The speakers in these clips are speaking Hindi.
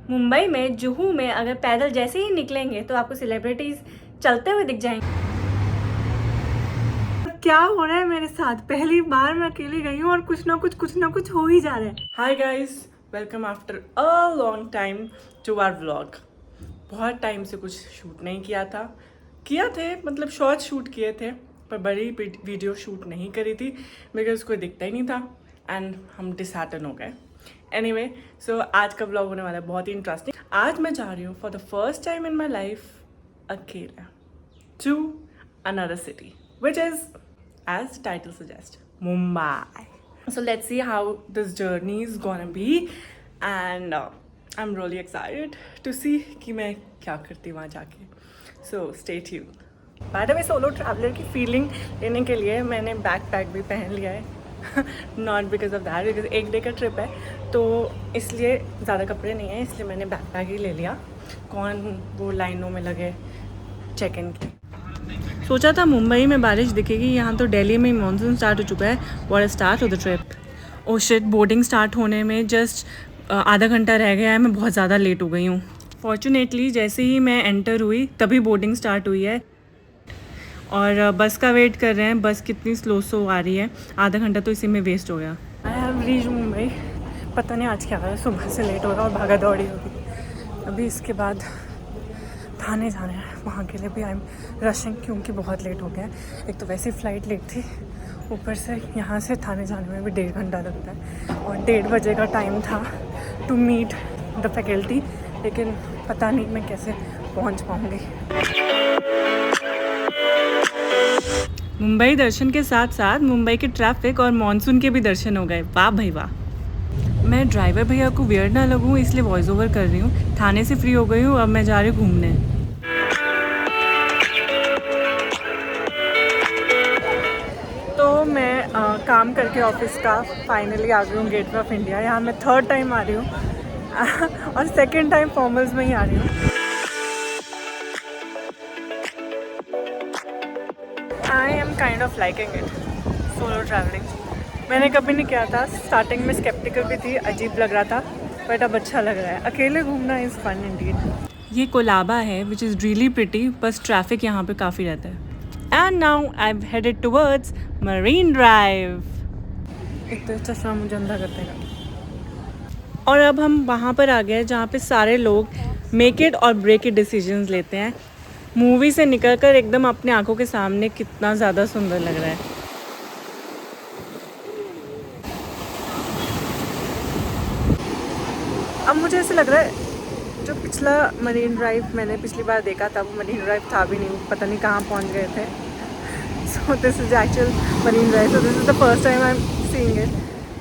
मुंबई में जुहू में अगर पैदल जैसे ही निकलेंगे तो आपको सेलिब्रिटीज चलते हुए दिख जाएंगे। क्या हो रहा है मेरे साथ? पहली बार मैं अकेली गई हूँ और कुछ ना कुछ हो ही जा रहा है। Hi guys, welcome after a long time to our vlog. बहुत टाइम से कुछ शूट नहीं किया थे मतलब शॉर्ट शूट किए थे, पर बड़ी वीडियो शूट नहीं करी थी बिकॉज कोई दिखता ही नहीं था एंड हम डिसहार्टन हो गए। एनीवे, सो आज का व्लॉग होने वाला है बहुत ही इंटरेस्टिंग। आज मैं जा रही हूँ for the first time in my life अकेला to another city, which is, as the title suggests, Mumbai. So let's see how this journey is gonna be, and I'm really excited to see कि मैं क्या करती वहाँ जाके. So stay tuned. By the way, solo traveller की फीलिंग लेने के लिए मैंने बैकपैक भी पहन लिया है not because of that, because एक डे का ट्रिप है तो इसलिए ज़्यादा कपड़े नहीं हैं, इसलिए मैंने बैकपैक ही ले लिया। कौन वो लाइनों में लगे चेक इन की। सोचा था मुंबई में बारिश दिखेगी, यहाँ तो दिल्ली में मानसून स्टार्ट हो चुका है। व्हाट स्टार्ट हो the trip. Oh shit, boarding start होने में जस्ट आधा घंटा रह गया है। मैं बहुत ज़्यादा लेट हो गई हूँ। फॉर्चुनेटली जैसे ही मैं एंटर हुई तभी बोर्डिंग स्टार्ट हुई है और बस का वेट कर रहे हैं। बस कितनी स्लो आ रही है, आधा घंटा तो इसी में वेस्ट हो गया। I have reach Mumbai. पता नहीं आज क्या है, सुबह से लेट हो रहा और भागा दौड़ी होगी। अभी इसके बाद थाने जाना है, वहाँ के लिए भी आई एम रशिंग क्योंकि बहुत लेट हो गया है। एक तो वैसे ही फ़्लाइट लेट थी, ऊपर से यहाँ से थाने जाने में भी 1.5 घंटा लगता है और 1:30 बजे का टाइम था टू मीट द फैकल्टी, लेकिन पता नहीं मैं कैसे पहुँच पाऊँगी। मुंबई दर्शन के साथ साथ मुंबई के ट्रैफिक और मॉनसून के भी दर्शन हो गए। वाह भाई वाह। मैं ड्राइवर भैया को वियर्ड ना लगूं इसलिए वॉइस ओवर कर रही हूँ। थाने से फ्री हो गई हूँ, अब मैं जा रही हूँ घूमने। तो मैं काम करके ऑफिस का फाइनली आ गई हूँ गेटवे ऑफ इंडिया। यहाँ मैं 3rd टाइम आ रही हूँ और 2nd टाइम फॉर्मल्स में ही आ रही हूँ। I am kind of liking it, solo travelling. मैंने कभी नहीं किया था, स्टार्टिंग में स्केप्टिकल भी थी, अजीब लग रहा था, बट अब अच्छा लग रहा है। अकेले घूमना इज़ फन इंडीड। ये कोलाबा है विच इज़ रियली प्रिटी, बस ट्रैफिक यहाँ पे काफ़ी रहता है। And now I am headed towards marine drive. एक तो चश्मा मुझे अंधा करते हैं। और अब हम वहाँ पर आ गए जहाँ पे सारे लोग मेक इट और ब्रेक इट डिसीजंस लेते हैं। मूवी से निकलकर एकदम अपने आंखों के सामने कितना ज़्यादा सुंदर लग रहा है। अब मुझे ऐसे लग रहा है जो पिछला मरीन ड्राइव मैंने पिछली बार देखा था वो मरीन ड्राइव था भी नहीं, पता नहीं कहाँ पहुँच गए थे। So this is actual marine drive, so this is the first time I am seeing it.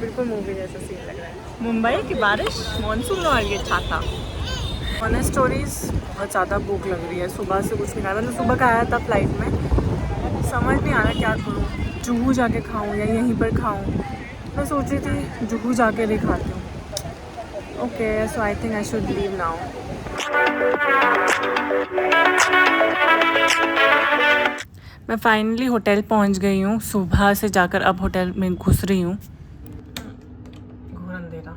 बिल्कुल मूवी जैसा सीन लग रहा है। मुंबई की बारिश, मानसून और ये छाता। ऑनेस्ट स्टोरीज, बहुत ज़्यादा भूख लग रही है। सुबह से कुछ नहीं खाया, मतलब सुबह का आया था फ्लाइट में, समझ नहीं आ रहा क्या करूँ। जुहू जाके खाऊँ या यहीं पर खाऊँ। मैं सोच रही थी जुहू जाके भी खाती हूँ। Okay, so I think I should leave now. मैं फाइनली होटल पहुंच गई हूँ। सुबह से जाकर अब होटल में घुस रही हूँ। घोर अंधेरा,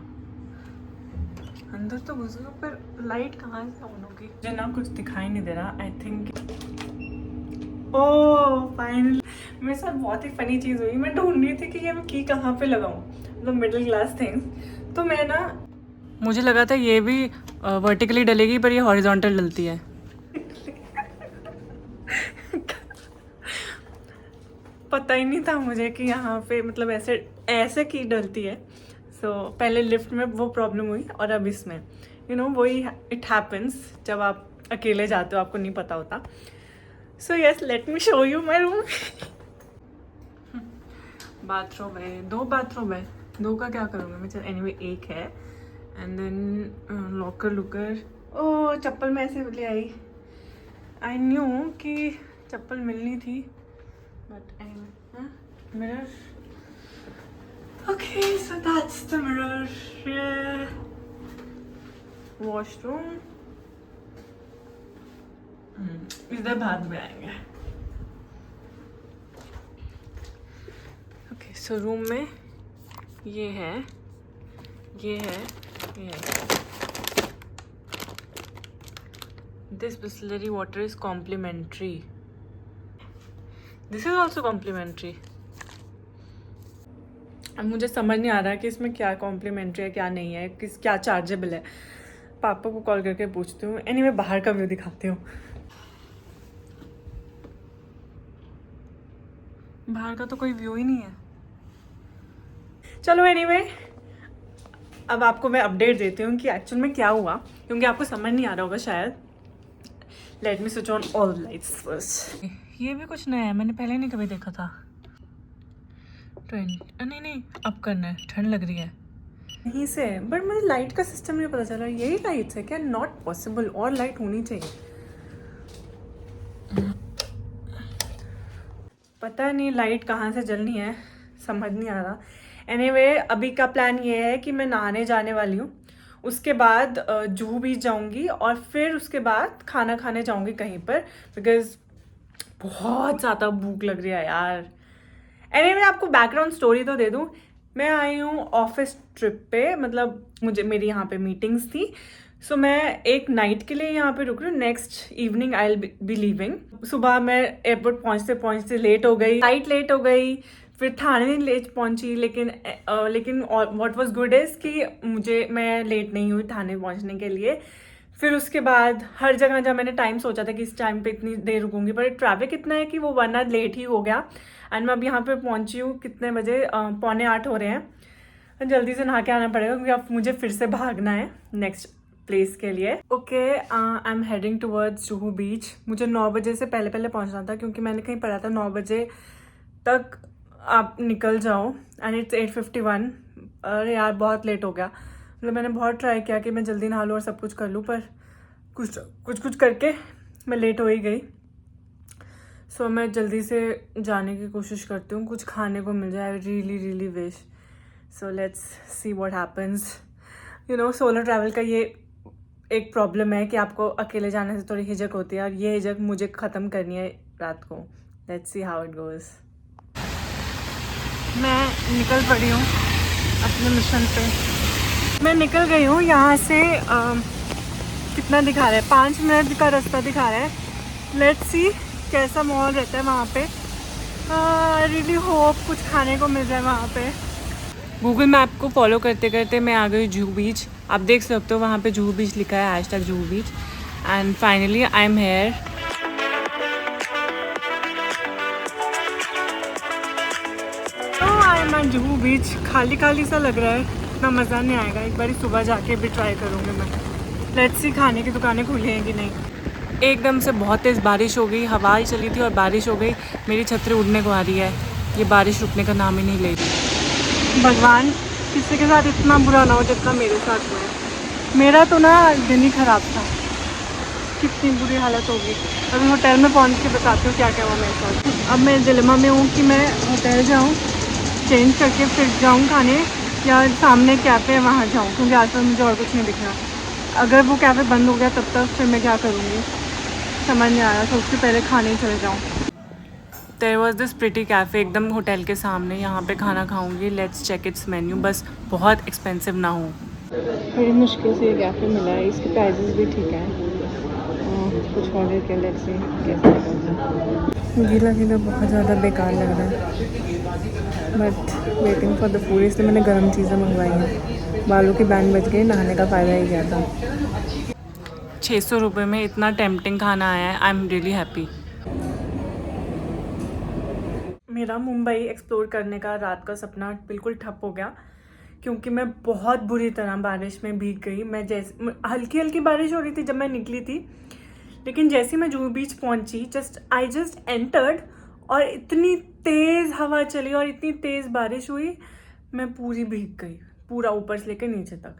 अंदर तो घुस गई पर लाइट कहाँ से ऑन होगी, मुझे ना कुछ दिखाई नहीं दे रहा। आई थिंक ओह फाइनली मेरे साथ बहुत ही फनी चीज़ हुई। मैं ढूंढ रही थी कि ये मैं की कहाँ पे लगाऊँ, मतलब मिडिल क्लास थिंग्स। तो मैं ना, मुझे लगा था ये भी वर्टिकली डलेगी पर ये हॉरिजॉन्टल डलती है। पता ही नहीं था मुझे कि यहाँ पे मतलब ऐसे ऐसे की डलती है। सो पहले लिफ्ट में वो प्रॉब्लम हुई और अब इसमें वही इट हैपन्स जब आप अकेले जाते हो, आपको नहीं पता होता। So yes, let me show you my room. Bathroom है, 2 बाथरूम है, 2 का क्या करूँगी मैं। चल एनीवे एक है एंड देन लॉकर लुकर। ओ चप्पल मैं ऐसे ले आई। आई न्यू कि चप्पल मिलनी थी but anyway. Mirror, okay so that's the mirror. Washroom इधर बाद में आएंगे। ओके सो रूम में ये है, ये है, ये है। This Bisleri water is complimentary. This is also complimentary. अब मुझे समझ नहीं आ रहा कि इसमें क्या कॉम्प्लीमेंट्री है क्या नहीं है, क्या चार्जेबल है. पापा को कॉल करके पूछती हूँ. एनीवे बाहर का व्यू दिखाती हूँ. बाहर का तो कोई व्यू ही नहीं है. चलो एनीवे अब आपको मैं अपडेट देती हूँ कि एक्चुअल में क्या हुआ, क्योंकि आपको समझ नहीं आ रहा होगा शायद. Let me switch on all lights first. ये भी कुछ नया है, मैंने पहले नहीं कभी देखा था. नहीं अब करना है, ठंड लग रही है यहीं से. बट मुझे लाइट का सिस्टम नहीं पता चला. यही लाइट्स है क्या? नॉट पॉसिबल, और लाइट होनी चाहिए. पता नहीं लाइट कहाँ से जलनी है, समझ नहीं आ रहा. एनीवे अभी का प्लान ये है कि मैं नहाने जाने वाली हूँ. उसके बाद जुहू बीच जाऊँगी और फिर उसके बाद खाना खाने जाऊँगी कहीं पर, बिकॉज बहुत ज़्यादा भूख लग रही है यार. एनीवे आपको बैकग्राउंड स्टोरी तो दे दूँ. मैं आई हूँ ऑफिस ट्रिप पे, मतलब मेरी यहाँ पे मीटिंग्स थी. सो मैं एक नाइट के लिए यहाँ पे रुक रही हूँ. Next evening I will be leaving. सुबह मैं एयरपोर्ट पहुँचते पहुँचते लेट हो गई, फ्लाइट लेट हो गई. फिर थाने लेट पहुँची. लेकिन व्हाट वाज गुड इज़ कि मैं लेट नहीं हुई थाने पहुँचने के लिए. फिर उसके बाद हर जगह जब मैंने टाइम सोचा था कि इस टाइम पे इतनी देर रुकूंगी, पर ट्रैफिक इतना है कि वो 1 आवर लेट ही हो गया. एंड मैं अब यहाँ पे पहुँची हूँ कितने बजे, 7:45 हो रहे हैं. जल्दी से नहा के आना पड़ेगा क्योंकि अब मुझे फिर से भागना है नेक्स्ट प्लेस के लिए. Okay I am heading towards Juhu beach. मुझे 9 बजे से पहले पहुँचना था क्योंकि मैंने कहीं पढ़ा था 9 बजे तक आप निकल जाओ. And it's 8:51. अरे यार बहुत लेट हो गया. मतलब मैंने बहुत ट्राई किया कि मैं जल्दी नहा लूँ और सब कुछ कर लूँ, पर कुछ करके मैं लेट हो ही गई. सो मैं जल्दी से जाने की कोशिश करती हूँ, कुछ खाने को मिल जाए. I really wish. So let's see what happens. You know solo travel का ये एक प्रॉब्लम है कि आपको अकेले जाने से थोड़ी हिचक होती है, और ये हिचक मुझे ख़त्म करनी है रात को. Let's see how it goes. मैं निकल पड़ी हूँ अपने मिशन पे. मैं निकल गई हूँ यहाँ से. कितना दिखा रहा है? 5 मिनट का रास्ता दिखा रहा है. लेट्स सी कैसा माहौल रहता है वहाँ पे. आई रियली होप कुछ खाने को मिल जाए वहाँ पे. गूगल मैप को फॉलो करते करते मैं आ गई जुहू बीच. आप देख सकते हो वहाँ पे जुहू बीच लिखा है, #Juhu beach. And finally I am here. Juhu beach खाली सा लग रहा है, इतना मज़ा नहीं आएगा. एक बार सुबह जाके भी ट्राई करूँगी मैं. लेट्स सी खाने की दुकानें खुली हैं कि नहीं. एकदम से बहुत तेज़ बारिश हो गई. हवा ही चली थी और बारिश हो गई. मेरी छतरी उड़ने को आ रही है. ये बारिश रुकने का नाम ही नहीं ले रही. भगवान किसी के साथ इतना बुरा ना हो जितना मेरे साथ हुआ है. मेरा तो ना दिन ही ख़राब था. कितनी बुरी हालत होगी. अभी होटल में पहुँच के बताती हूँ क्या क्या हुआ मेरे साथ. अब मैं डिलेमा में हूँ कि मैं होटल जाऊँ, चेंज करके फिर जाऊँ खाने, या सामने कैफ़े है वहाँ जाऊँ, क्योंकि आसपास मुझे और कुछ नहीं दिख रहा. अगर वो कैफ़े बंद हो गया तब तक फिर मैं क्या करूँगी समझ नहीं आया. तो उससे पहले खाने ही चले जाऊँ. There was this pretty cafe एकदम होटल के सामने. यहाँ पे खाना खाऊँगी. Let's check its menu. बस बहुत एक्सपेंसिव ना हो. बड़ी मुश्किल से ये कैफ़े मिला है. इसके प्राइजेस भी ठीक है. कुछ ऑर्डर किया. लेट्स सी कैसे. गीला बहुत ज़्यादा बेकार लग रहा है, but waiting for the food. इसलिए मैंने गर्म चीज़ें मंगवाई हैं. बालों की बैंड बच गई. नहाने का फ़ायदा ही क्या था. 600 रुपये में इतना टेम्पटिंग खाना आया है. I am really happy. मेरा मुंबई एक्सप्लोर करने का रात का सपना बिल्कुल ठप हो गया, क्योंकि मैं बहुत बुरी तरह बारिश में भीग गई. मैं जैसे हल्की बारिश हो रही थी जब मैं निकली थी, लेकिन जैसे मैं जुहू बीच पहुंची, आई जस्ट एंटर्ड और इतनी तेज़ हवा चली और इतनी तेज़ बारिश हुई, मैं पूरी भीग गई, पूरा ऊपर से लेकर नीचे तक.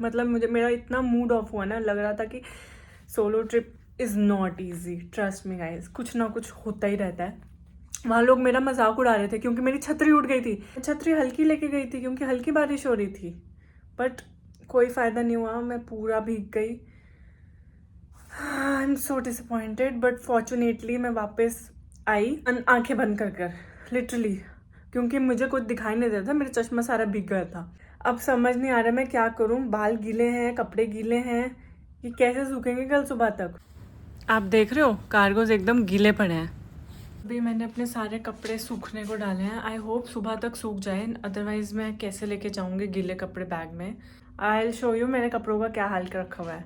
मतलब मेरा इतना मूड ऑफ हुआ ना. लग रहा था कि solo trip is not easy. Trust me guys, कुछ ना कुछ होता ही रहता है. वहाँ लोग मेरा मजाक उड़ा रहे थे क्योंकि मेरी छतरी उड़ गई थी. छतरी हल्की लेके गई थी क्योंकि हल्की बारिश हो रही थी, बट कोई फ़ायदा नहीं हुआ. मैं पूरा भीग गई. I am so disappointed, but fortunately मैं वापस आई आंखें बंद कर लिटरली, क्योंकि मुझे कुछ दिखाई नहीं देता था. मेरा चश्मा सारा भीग गया था. अब समझ नहीं आ रहा मैं क्या करूं. बाल गीले हैं, कपड़े गीले हैं. ये कैसे सूखेंगे कल सुबह तक. आप देख रहे हो कार्गोज एकदम गीले पड़े हैं। अभी मैंने अपने सारे कपड़े सूखने को डाले हैं। आई होप सुबह तक सूख जाए, अदरवाइज मैं कैसे लेके जाऊंगी गीले कपड़े बैग में। आई विल शो यू मेरे कपड़ों का क्या हाल कर रखा हुआ है।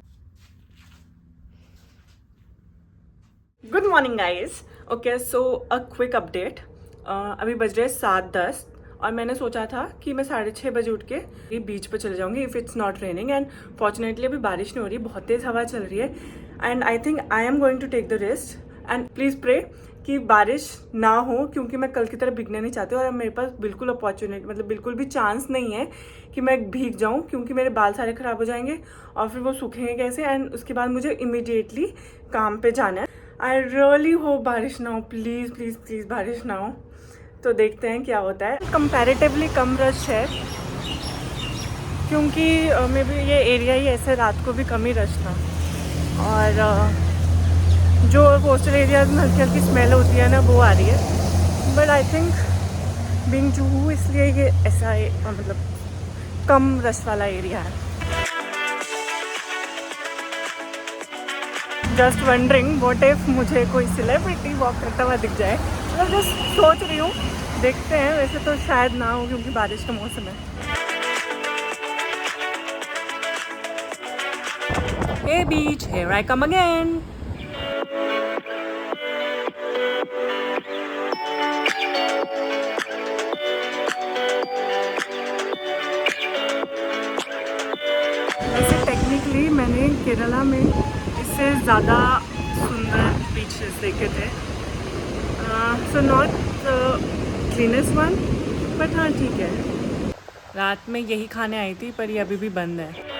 Good morning guys. Okay so a quick update. अभी बज रहे 7:10 और मैंने सोचा था कि मैं 6:30 बजे उठ के बीच पे चले जाऊंगी if it's not raining, and fortunately अभी बारिश नहीं हो रही, बहुत तेज़ हवा चल रही है। And I think I am going to take the risk and please pray कि बारिश ना हो, क्योंकि मैं कल की तरह भीगना नहीं चाहती और अब मेरे पास बिल्कुल अपॉर्चुनिटी, मतलब बिल्कुल भी चांस नहीं है कि मैं भीग जाऊं, क्योंकि मेरे बाल सारे ख़राब हो जाएंगे और फिर वो सूखेंगे कैसे। एंड उसके बाद मुझे इमीडिएटली काम पे जाना है। आई रियली होप बारिश ना हो, प्लीज़ प्लीज़ प्लीज़ बारिश ना हो। तो देखते हैं क्या होता है। कंपैरेटिवली कम रश है, क्योंकि मे बी ये एरिया ही ऐसे रात को भी कम ही रश था। और जो कोस्टल एरियाज में हल्की हल्की स्मेल होती है ना, वो आ रही है। But I think being Juhu, इसलिए ये ऐसा मतलब कम रश वाला एरिया है। जस्ट वंडरिंग व्हाट इफ मुझे कोई सेलिब्रिटी वॉक करता हुआ दिख जाए, मतलब जस्ट सोच रही हूँ, देखते हैं। वैसे तो शायद ना हो क्योंकि बारिश का मौसम है। Hey beach, here I come again. वैसे टेक्निकली मैंने केरला में इससे ज़्यादा सुंदर बीचेस देखे थे। So not cleanest one, but हाँ ठीक है। रात में यही खाने आई थी पर ये अभी भी बंद है।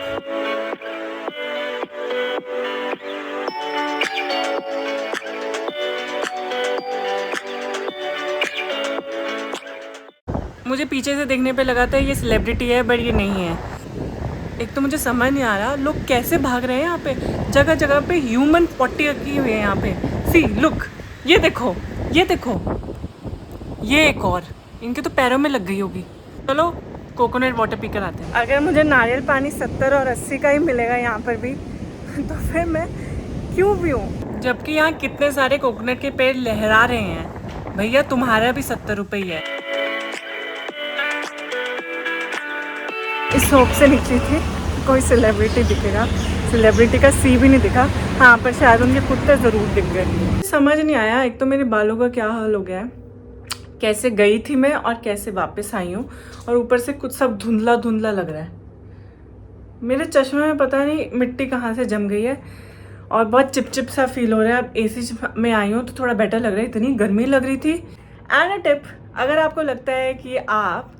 मुझे पीछे से देखने पे लगा था ये सेलिब्रिटी है, बट ये नहीं है। एक तो मुझे समझ नहीं आ रहा लोग कैसे भाग रहे हैं यहाँ पे। जगह जगह पे ह्यूमन पट्टी रखी हुई है यहाँ पे। सी लुक, ये देखो, ये देखो, ये एक और इनके तो पैरों में लग गई होगी। चलो कोकोनट वाटर पी कर आते हैं। अगर मुझे नारियल पानी 70 और 80 का ही मिलेगा यहाँ पर भी तो फिर मैं क्यों पीऊँ, जबकि यहाँ कितने सारे कोकोनट के पेड़ लहरा रहे हैं। भैया तुम्हारा भी 70 रुपये ही है। इस होप से निकली थी कोई सेलिब्रिटी दिखेगा, सेलिब्रिटी का सी भी नहीं दिखा। हाँ, पर शायद उनके कुत्ते ज़रूर दिख गए। समझ नहीं आया, एक तो मेरे बालों का क्या हाल हो गया है, कैसे गई थी मैं और कैसे वापस आई हूँ, और ऊपर से कुछ सब धुंधला धुंधला लग रहा है। मेरे चश्मे में पता नहीं मिट्टी कहाँ से जम गई है और बहुत चिपचिप सा फील हो रहा है। अब एसी में आई हूँ तो थोड़ा बेटर लग रहा है, इतनी गर्मी लग रही थी। एंड अ टिप, अगर आपको लगता है कि आप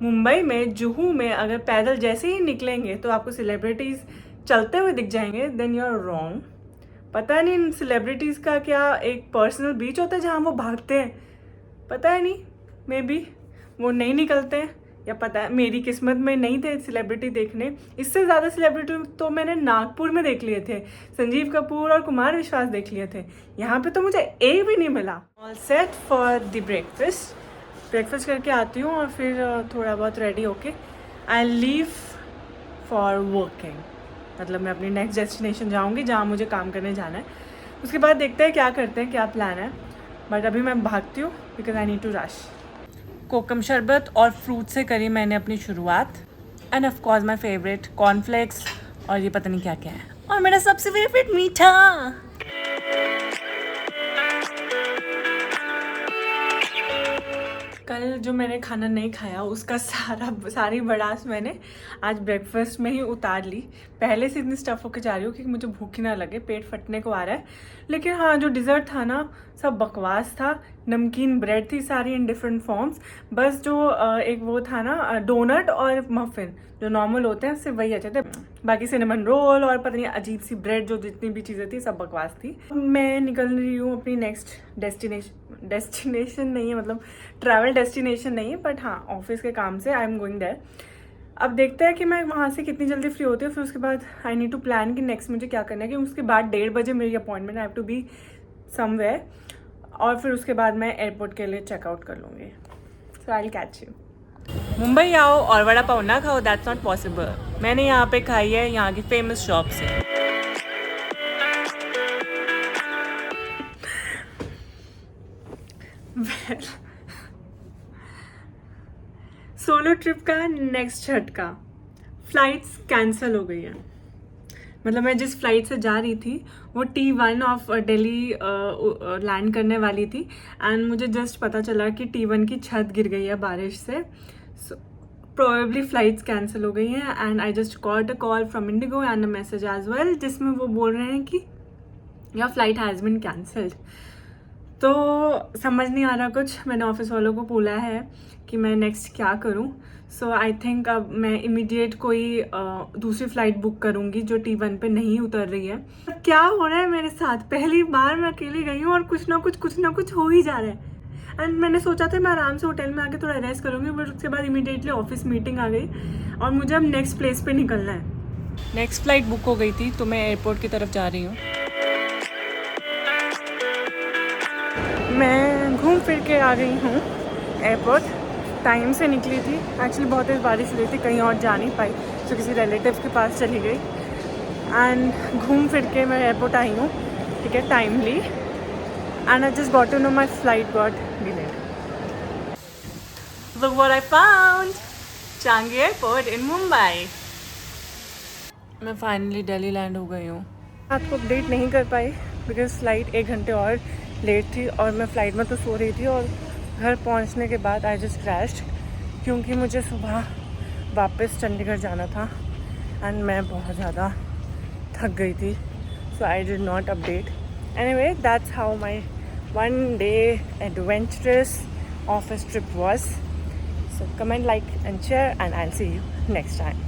मुंबई में जुहू में अगर पैदल जैसे ही निकलेंगे तो आपको सेलिब्रिटीज़ चलते हुए दिख जाएंगे, देन यू आर रॉन्ग। पता नहीं इन सेलिब्रिटीज़ का क्या एक पर्सनल बीच होता है जहाँ वो भागते हैं, पता है नहीं। मे बी वो नहीं निकलते हैं, या पता है मेरी किस्मत में नहीं थे सेलिब्रिटी देखने। इससे ज़्यादा सेलिब्रिटी तो मैंने नागपुर में देख लिए थे, संजीव कपूर और कुमार विश्वास देख लिए थे। यहाँ पे तो मुझे एक भी नहीं मिला। All set for the breakfast करके आती हूँ और फिर थोड़ा बहुत रेडी होके आई लीव फॉर वर्किंग, मतलब मैं अपनी नेक्स्ट डेस्टिनेशन जाऊँगी जहाँ मुझे काम करने जाना है। उसके बाद देखते हैं क्या करते हैं, क्या प्लान है। बट अभी मैं भागती हूँ because I need to rush. कोकम शरबत और फ्रूट से करी मैंने अपनी शुरुआत, and of course my favourite cornflakes, और ये पता नहीं क्या क्या है, और मेरा सबसे फेवरेट मीठा। कल जो मैंने खाना नहीं खाया उसका सारी बड़ास मैंने आज ब्रेकफास्ट में ही उतार ली। पहले से इतनी स्टफ होकर जा रही हूँ कि मुझे भूख ही ना लगे, पेट फटने को आ रहा है। लेकिन हाँ, जो डिज़र्ट था ना सब बकवास था। नमकीन ब्रेड थी सारी इन डिफरेंट फॉर्म्स, बस जो एक वो था ना डोनट और मफिन जो नॉर्मल होते हैं सिर्फ वही अच्छे थे। बाकी सिनेमन रोल और पता नहीं अजीब सी ब्रेड, जो जितनी भी चीज़ें थी सब बकवास थी। मैं निकल रही हूँ अपनी नेक्स्ट डेस्टिनेशन नहीं है, मतलब ट्रैवल डेस्टिनेशन नहीं है, बट हाँ ऑफिस के काम से आई एम गोइंग देयर। अब देखते हैं कि मैं वहाँ से कितनी जल्दी फ्री होती हूँ। फिर उसके बाद आई नीड टू प्लान कि नेक्स्ट मुझे क्या करना है, कि उसके बाद 1:30 बजे मेरी appointment, I have to be somewhere, और फिर उसके बाद मैं एयरपोर्ट के लिए चेकआउट कर लूँगी। So I will catch you. Mumbai आओ और वड़ा पाव ना खाओ, दैट्स नॉट पॉसिबल। मैंने यहाँ पे खाई है यहाँ की फेमस शॉप से। खैर, सोलो ट्रिप का नेक्स्ट झटका, फ्लाइट्स कैंसिल हो गई है। मतलब मैं जिस फ्लाइट से जा रही थी वो T1 ऑफ दिल्ली लैंड करने वाली थी, एंड मुझे जस्ट पता चला कि T1 की छत गिर गई है बारिश से, सो प्रोबेबली फ्लाइट्स कैंसिल हो गई हैं। And I just got a call from IndiGo and a message as well, जिसमें वो बोल रहे हैं कि your flight has been cancelled. तो समझ नहीं आ रहा कुछ, मैंने ऑफिस वालों को बोला है कि मैं नेक्स्ट क्या करूं। सो आई थिंक अब मैं इमीडिएट कोई दूसरी फ़्लाइट बुक करूंगी जो T1 पे नहीं उतर रही है। क्या हो रहा है मेरे साथ, पहली बार मैं अकेली गई हूँ और कुछ ना कुछ हो ही जा रहा है। एंड मैंने सोचा था मैं आराम से होटल में आके थोड़ा रेस्ट करूँगी, बट उसके बाद इमीडिएटली ऑफिस मीटिंग आ गई और मुझे अब नेक्स्ट प्लेस पे निकलना है। नेक्स्ट फ़्लाइट बुक हो गई थी तो मैं एयरपोर्ट की तरफ जा रही हूँ। मैं घूम फिर के आ गई हूँ एयरपोर्ट, टाइम से निकली थी। एक्चुअली बहुत तेज़ बारिश हुई थी, कहीं और जा नहीं पाई, तो किसी रिलेटिव के पास चली गई। एंड घूम फिर के मैं एयरपोर्ट आई हूँ, ठीक है, timely. And I just got to know my flight got delayed. Look what I found! Changi Airport in Mumbai. मैं फाइनली दिल्ली लैंड हो गई हूँ। आपको अपडेट नहीं कर पाई बिकॉज फ़्लाइट 1 घंटे और लेट थी और मैं फ़्लाइट में तो सो रही थी, और घर पहुँचने के बाद आई जस्ट क्रैश्ड क्योंकि मुझे सुबह वापस चंडीगढ़ जाना था एंड मैं बहुत ज़्यादा थक गई थी, so I did not update. Anyway, that's how my 1 day adventurous office trip was. So comment, like and share, and I'll see you next time.